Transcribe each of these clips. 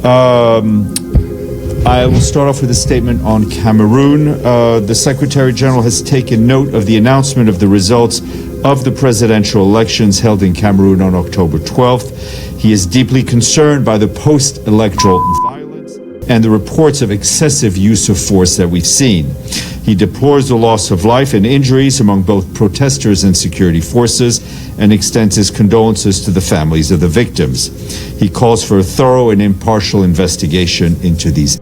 I will start off with a statement on Cameroon. The Secretary General has taken note of the announcement of the results of the presidential elections held in Cameroon on October 12th. He is deeply concerned by the post-electoral violence and the reports of excessive use of force that we've seen. He deplores the loss of life and injuries among both protesters and security forces and extends his condolences to the families of the victims. He calls for a thorough and impartial investigation into these.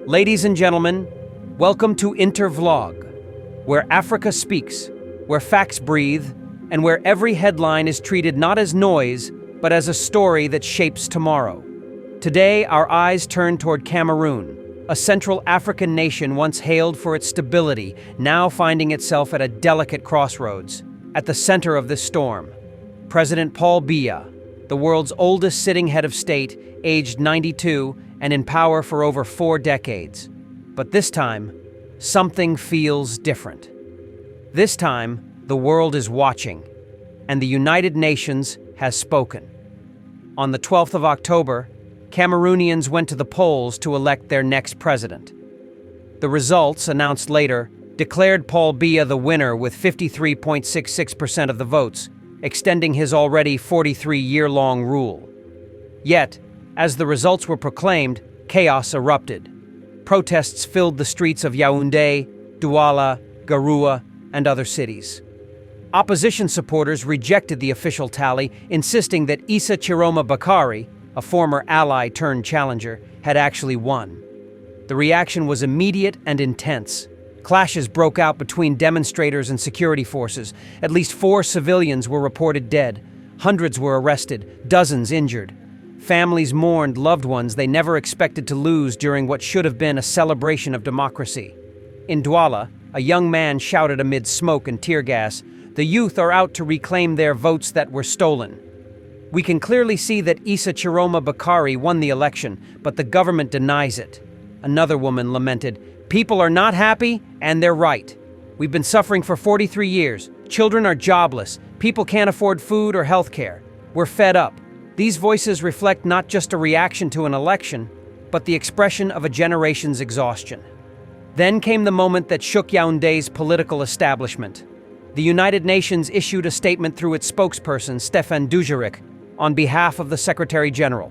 Ladies and gentlemen, welcome to Intervlog, where Africa speaks, where facts breathe, and where every headline is treated not as noise, but as a story that shapes tomorrow. Today, our eyes turn toward Cameroon, a Central African nation once hailed for its stability, now finding itself at a delicate crossroads. At the center of this storm, President Paul Biya, the world's oldest sitting head of state, aged 92 and in power for over 4 decades. But this time, something feels different. This time, the world is watching, and the United Nations has spoken. On the 12th of October, Cameroonians went to the polls to elect their next president. The results, announced later, declared Paul Biya the winner with 53.66% of the votes, extending his already 43-year-long rule. Yet, as the results were proclaimed, chaos erupted. Protests filled the streets of Yaoundé, Douala, Garoua, and other cities. Opposition supporters rejected the official tally, insisting that Issa Chiroma Bakari, a former ally turned challenger, had actually won. The reaction was immediate and intense. Clashes broke out between demonstrators and security forces. At least 4 civilians were reported dead. Hundreds were arrested, dozens injured. Families mourned loved ones they never expected to lose during what should have been a celebration of democracy. In Douala, a young man shouted amid smoke and tear gas, "The youth are out to reclaim their votes that were stolen." We can clearly see that Issa Chiroma Bakari won the election, but the government denies it. Another woman lamented, "People are not happy, and they're right. We've been suffering for 43 years. Children are jobless. People can't afford food or health care. We're fed up." These voices reflect not just a reaction to an election, but the expression of a generation's exhaustion. Then came the moment that shook Yaoundé's political establishment. The United Nations issued a statement through its spokesperson, Stéphane Dujarric, on behalf of the Secretary General.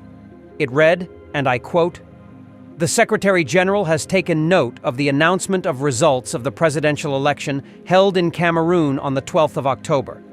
It read, and I quote, "The Secretary General has taken note of the announcement of results of the presidential election held in Cameroon on the 12th of October.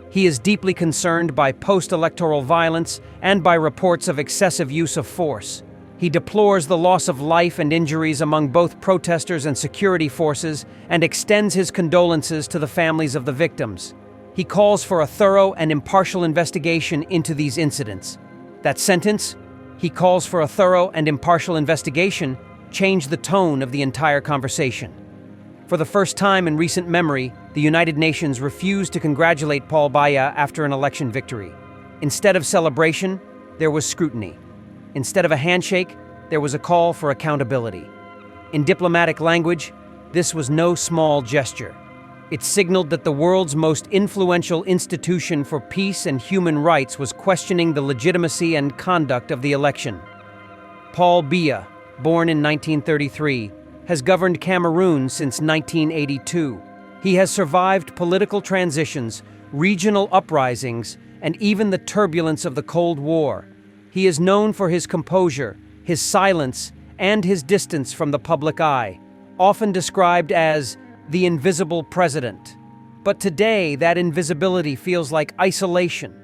He is deeply concerned by post-electoral violence and by reports of excessive use of force. He deplores the loss of life and injuries among both protesters and security forces and extends his condolences to the families of the victims. He calls for a thorough and impartial investigation into these incidents." That sentence, "he calls for a thorough and impartial investigation," changed the tone of the entire conversation. For the first time in recent memory, the United Nations refused to congratulate Paul Biya after an election victory. Instead of celebration, there was scrutiny. Instead of a handshake, there was a call for accountability. In diplomatic language, this was no small gesture. It signaled that the world's most influential institution for peace and human rights was questioning the legitimacy and conduct of the election. Paul Biya, born in 1933, has governed Cameroon since 1982. He has survived political transitions, regional uprisings, and even the turbulence of the Cold War. He is known for his composure, his silence, and his distance from the public eye, often described as the invisible president. But today, that invisibility feels like isolation.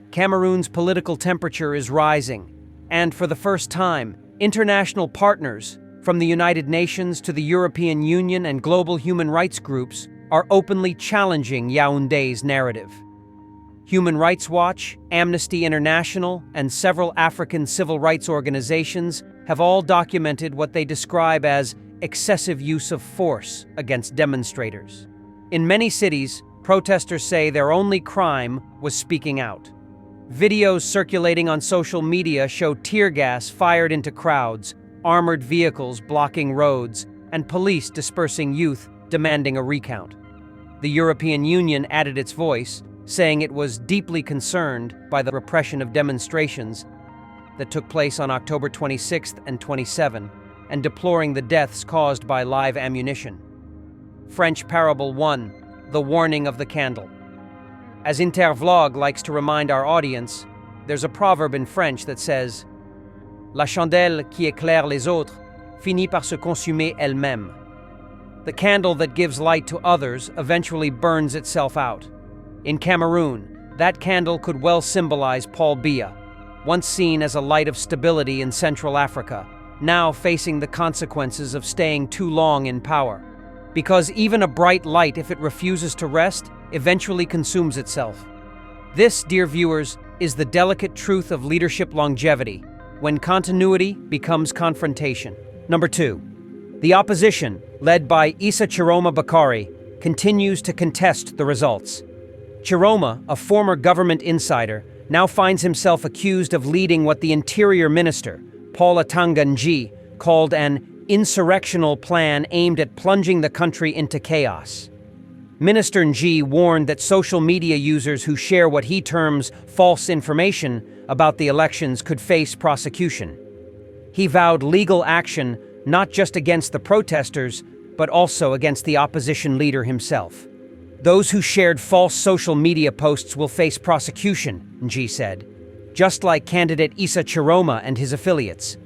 Cameroon's political temperature is rising, and for the first time, international partners, from the United Nations to the European Union and global human rights groups, are openly challenging Yaoundé's narrative. Human Rights Watch, Amnesty International, and several African civil rights organizations have all documented what they describe as excessive use of force against demonstrators. In many cities, protesters say their only crime was speaking out. Videos circulating on social media show tear gas fired into crowds, armored vehicles blocking roads, and police dispersing youth demanding a recount. The European Union added its voice, saying it was deeply concerned by the repression of demonstrations that took place on October 26th and 27, and deploring the deaths caused by live ammunition. French Parable 1, The Warning of the Candle. As Intervlog likes to remind our audience, there's a proverb in French that says, La chandelle qui éclaire les autres finit par se consumer elle-même. The candle that gives light to others eventually burns itself out. In Cameroon, that candle could well symbolize Paul Biya, once seen as a light of stability in Central Africa, now facing the consequences of staying too long in power. Because even a bright light, if it refuses to rest, eventually consumes itself. This, dear viewers, is the delicate truth of leadership longevity, when continuity becomes confrontation. Number 2. The opposition, led by Issa Chiroma Bakari, continues to contest the results. Chiroma, a former government insider, now finds himself accused of leading what the Interior Minister, Paul Atanga Nji, called an insurrectional plan aimed at plunging the country into chaos. Minister Nji warned that social media users who share what he terms false information about the elections could face prosecution. He vowed legal action not just against the protesters, but also against the opposition leader himself. Those who shared false social media posts will face prosecution, Nji said, just like candidate Issa Chiroma and his affiliates.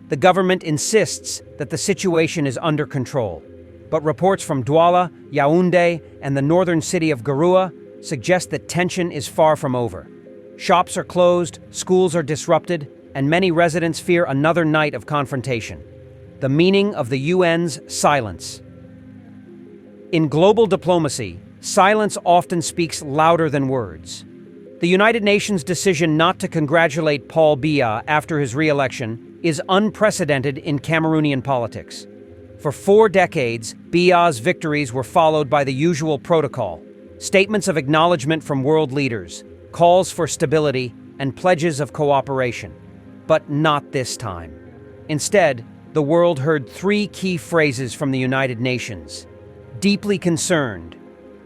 The government insists that the situation is under control, but reports from Douala, Yaoundé, and the northern city of Garoua suggest that tension is far from over. Shops are closed, schools are disrupted, and many residents fear another night of confrontation. The meaning of the UN's silence. In global diplomacy, silence often speaks louder than words. The United Nations' decision not to congratulate Paul Biya after his re-election is unprecedented in Cameroonian politics. For 4 decades, Biya's victories were followed by the usual protocol: statements of acknowledgement from world leaders, calls for stability, and pledges of cooperation. But not this time. Instead, the world heard 3 key phrases from the United Nations: deeply concerned,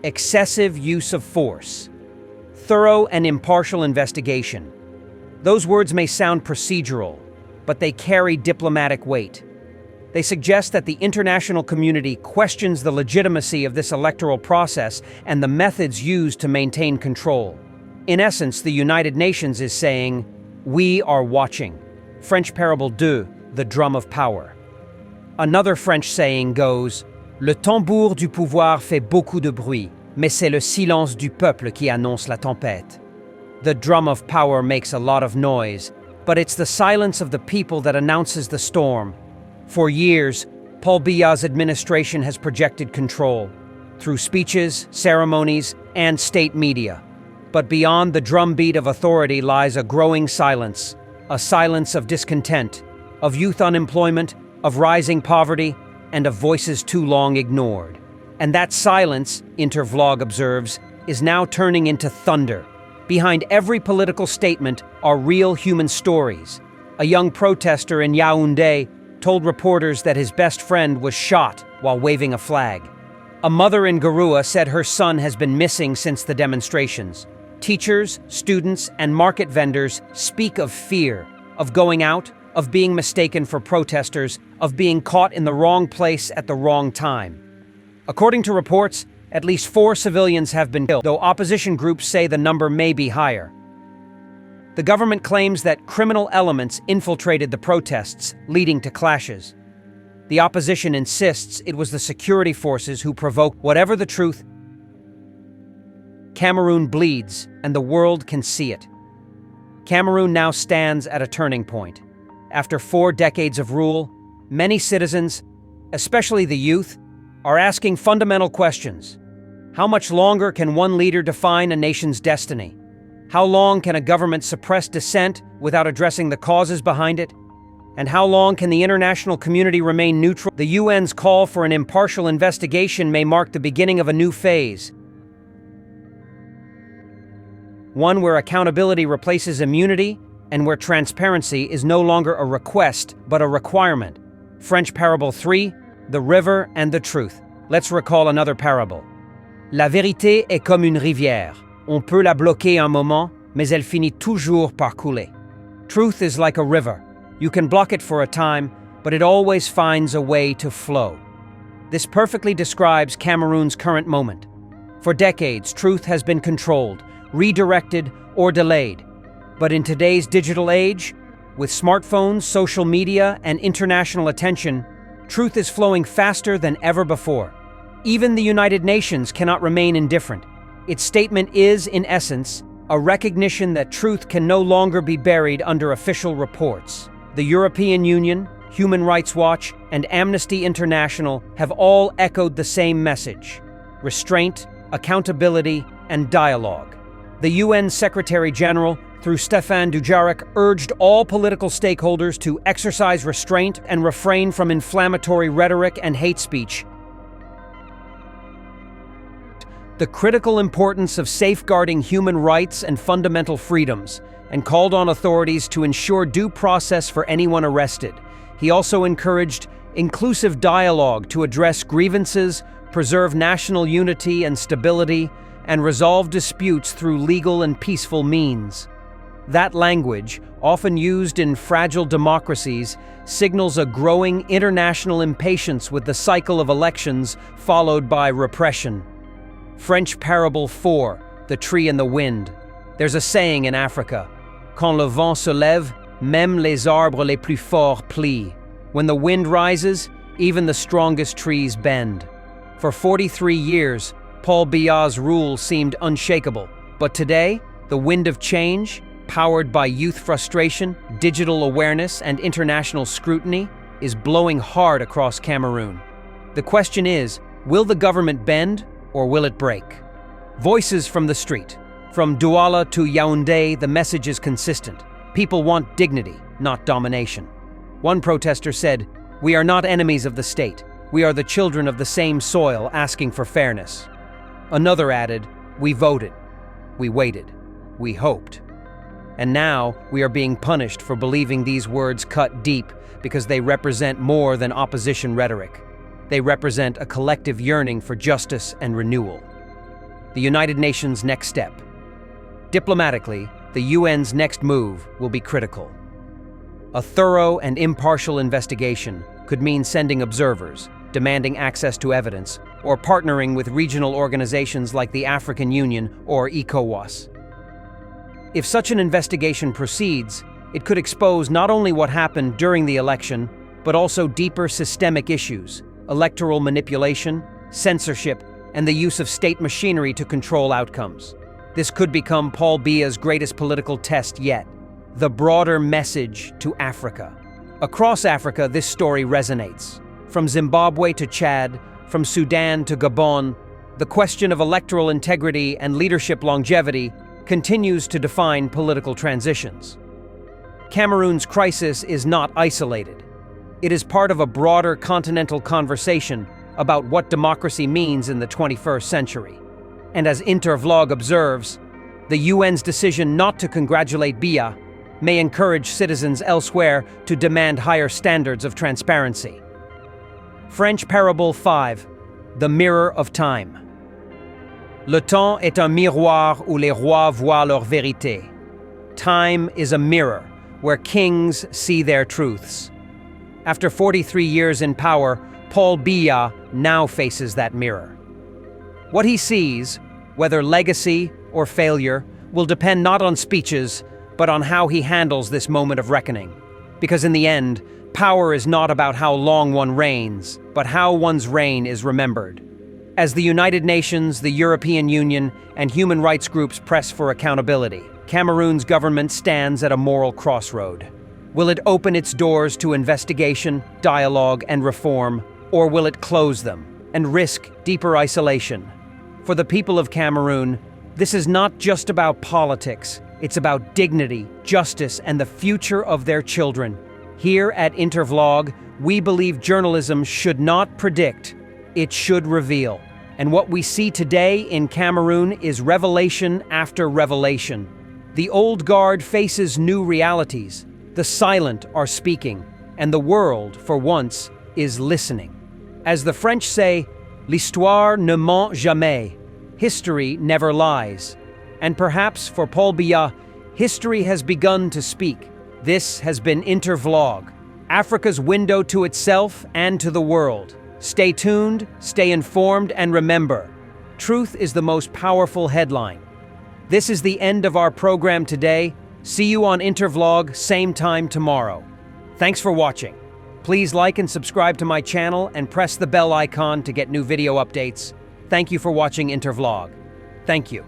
excessive use of force, thorough and impartial investigation. Those words may sound procedural, but they carry diplomatic weight. They suggest that the international community questions the legitimacy of this electoral process and the methods used to maintain control. In essence, the United Nations is saying, "We are watching." French Parable 2, The Drum of Power. Another French saying goes, Le tambour du pouvoir fait beaucoup de bruit, mais c'est le silence du peuple qui annonce la tempête. The drum of power makes a lot of noise, but it's the silence of the people that announces the storm. For years, Paul Biya's administration has projected control through speeches, ceremonies, and state media. But beyond the drumbeat of authority lies a growing silence, a silence of discontent, of youth unemployment, of rising poverty, and of voices too long ignored. And that silence, Intervlog observes, is now turning into thunder. Behind every political statement are real human stories. A young protester in Yaoundé told reporters that his best friend was shot while waving a flag. A mother in Garoua said her son has been missing since the demonstrations. Teachers, students, and market vendors speak of fear, of going out, of being mistaken for protesters, of being caught in the wrong place at the wrong time. According to reports, at least 4 civilians have been killed, though opposition groups say the number may be higher. The government claims that criminal elements infiltrated the protests, leading to clashes. The opposition insists it was the security forces who provoked. Whatever the truth, Cameroon bleeds, and the world can see it. Cameroon now stands at a turning point. After 4 decades of rule, many citizens, especially the youth, are asking fundamental questions. How much longer can one leader define a nation's destiny? How long can a government suppress dissent without addressing the causes behind it? And how long can the international community remain neutral? The UN's call for an impartial investigation may mark the beginning of a new phase. One where accountability replaces immunity and where transparency is no longer a request, but a requirement. French Parable 3, The River and the Truth. Let's recall another parable. La vérité est comme une rivière. On peut la bloquer un moment, mais elle finit toujours par couler. Truth is like a river. You can block it for a time, but it always finds a way to flow. This perfectly describes Cameroon's current moment. For decades, truth has been controlled, redirected, or delayed. But in today's digital age, with smartphones, social media, and international attention, truth is flowing faster than ever before. Even the United Nations cannot remain indifferent. Its statement is, in essence, a recognition that truth can no longer be buried under official reports. The European Union, Human Rights Watch, and Amnesty International have all echoed the same message: restraint, accountability, and dialogue. The UN Secretary-General, through Stéphane Dujarric, urged all political stakeholders to exercise restraint and refrain from inflammatory rhetoric and hate speech. The critical importance of safeguarding human rights and fundamental freedoms, and called on authorities to ensure due process for anyone arrested. He also encouraged inclusive dialogue to address grievances, preserve national unity and stability, and resolve disputes through legal and peaceful means. That language, often used in fragile democracies, signals a growing international impatience with the cycle of elections followed by repression. French parable 4, The Tree and the Wind. There's a saying in Africa, "Quand le vent se lève, même les arbres les plus forts plient." When the wind rises, even the strongest trees bend. For 43 years, Paul Biya's rule seemed unshakable. But today, the wind of change, powered by youth frustration, digital awareness, and international scrutiny, is blowing hard across Cameroon. The question is, will the government bend or will it break? Voices from the street. From Douala to Yaoundé, the message is consistent. People want dignity, not domination. One protester said, "We are not enemies of the state. We are the children of the same soil asking for fairness." Another added, "We voted. We waited. We hoped." And now we are being punished for believing these words cut deep because they represent more than opposition rhetoric. They represent a collective yearning for justice and renewal. The United Nations' next step. Diplomatically, the UN's next move will be critical. A thorough and impartial investigation could mean sending observers, demanding access to evidence, or partnering with regional organizations like the African Union or ECOWAS. If such an investigation proceeds, it could expose not only what happened during the election, but also deeper systemic issues: electoral manipulation, censorship, and the use of state machinery to control outcomes. This could become Paul Biya's greatest political test yet: the broader message to Africa. Across Africa, this story resonates. From Zimbabwe to Chad, from Sudan to Gabon, the question of electoral integrity and leadership longevity continues to define political transitions. Cameroon's crisis is not isolated. It is part of a broader continental conversation about what democracy means in the 21st century. And as Intervlog observes, the UN's decision not to congratulate Biya may encourage citizens elsewhere to demand higher standards of transparency. French parable 5, The Mirror of Time. Le temps est un miroir où les rois voient leur vérité. Time is a mirror where kings see their truths. After 43 years in power, Paul Biya now faces that mirror. What he sees, whether legacy or failure, will depend not on speeches, but on how he handles this moment of reckoning. Because in the end, power is not about how long one reigns, but how one's reign is remembered. As the United Nations, the European Union, and human rights groups press for accountability, Cameroon's government stands at a moral crossroad. Will it open its doors to investigation, dialogue, and reform, or will it close them and risk deeper isolation? For the people of Cameroon, this is not just about politics. It's about dignity, justice, and the future of their children. Here at Intervlog, we believe journalism should not predict, it should reveal. And what we see today in Cameroon is revelation after revelation. The old guard faces new realities. The silent are speaking, and the world, for once, is listening. As the French say, l'histoire ne ment jamais. History never lies. And perhaps for Paul Biya, history has begun to speak. This has been Intervlog, Africa's window to itself and to the world. Stay tuned, stay informed, and remember, truth is the most powerful headline. This is the end of our program today. See you on Intervlog, same time tomorrow. Thanks for watching. Please like and subscribe to my channel and press the bell icon to get new video updates. Thank you for watching Intervlog. Thank you.